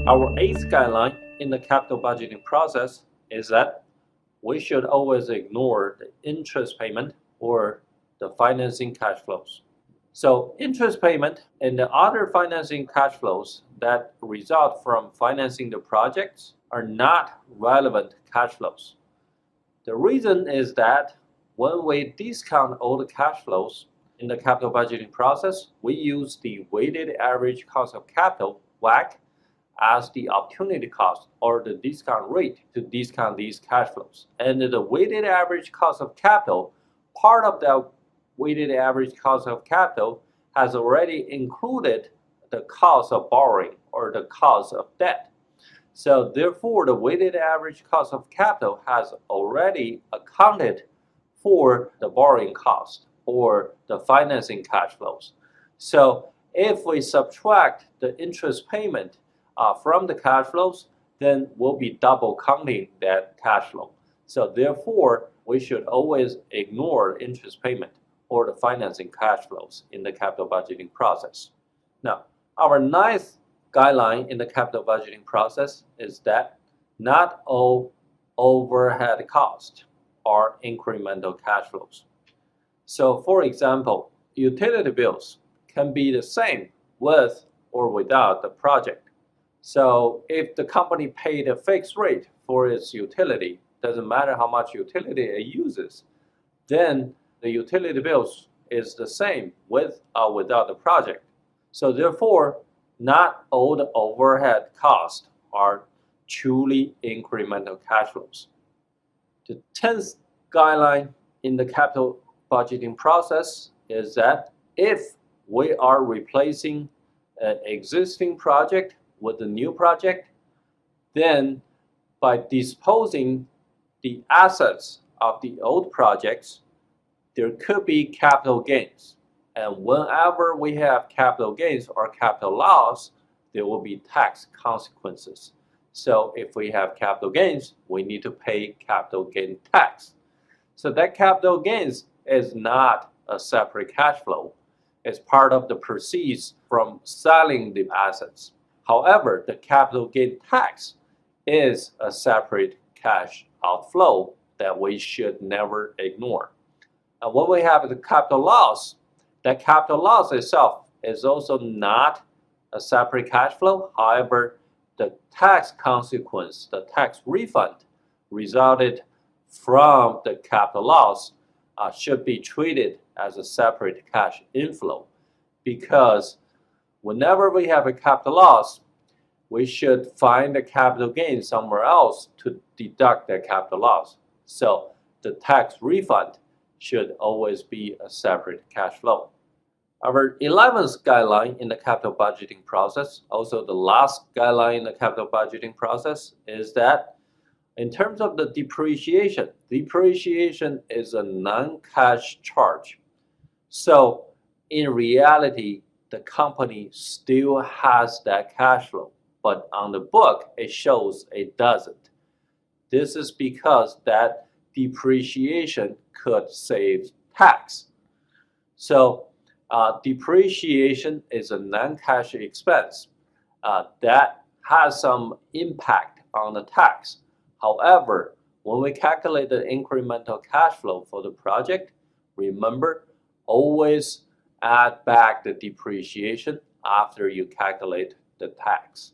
Our eighth guideline in the capital budgeting process is that we should always ignore the interest payment or the financing cash flows. So interest payment and the other financing cash flows that result from financing the projects are not relevant cash flows. The reason is that when we discount all the cash flows in the capital budgeting process, we use the weighted average cost of capital, WACC, as the opportunity cost or the discount rate to discount these cash flows. And the weighted average cost of capital, part of that weighted average cost of capital has already included the cost of borrowing or the cost of debt. So therefore, the weighted average cost of capital has already accounted for the borrowing cost or the financing cash flows. So if we subtract the interest payment from the cash flows, then we'll be double counting that cash flow. So therefore, we should always ignore interest payment or the financing cash flows in the capital budgeting process. Now, our ninth guideline in the capital budgeting process is that not all overhead costs are incremental cash flows. So for example, utility bills can be the same with or without the project. So if the company paid a fixed rate for its utility, doesn't matter how much utility it uses, then the utility bills is the same with or without the project. So therefore, not all the overhead costs are truly incremental cash flows. The 10th guideline in the capital budgeting process is that if we are replacing an existing project with a new project, then by disposing the assets of the old projects, there could be capital gains. And whenever we have capital gains or capital loss, there will be tax consequences. So if we have capital gains, we need to pay capital gain tax. So that capital gains is not a separate cash flow. It's part of the proceeds from selling the assets. However, the capital gain tax is a separate cash outflow that we should never ignore. And when we have the capital loss, that capital loss itself is also not a separate cash flow. However, the tax consequence, the tax refund resulted from the capital loss should be treated as a separate cash inflow, because whenever we have a capital loss, we should find the capital gain somewhere else to deduct that capital loss. So the tax refund should always be a separate cash flow. Our 11th guideline in the capital budgeting process, also the last guideline in the capital budgeting process, is that in terms of the depreciation, depreciation is a non-cash charge. So in reality, the company still has that cash flow, but on the book, it shows it doesn't. This is because that depreciation could save tax. So depreciation is a non-cash expense that has some impact on the tax. However, when we calculate the incremental cash flow for the project, remember, always add back the depreciation after you calculate the tax.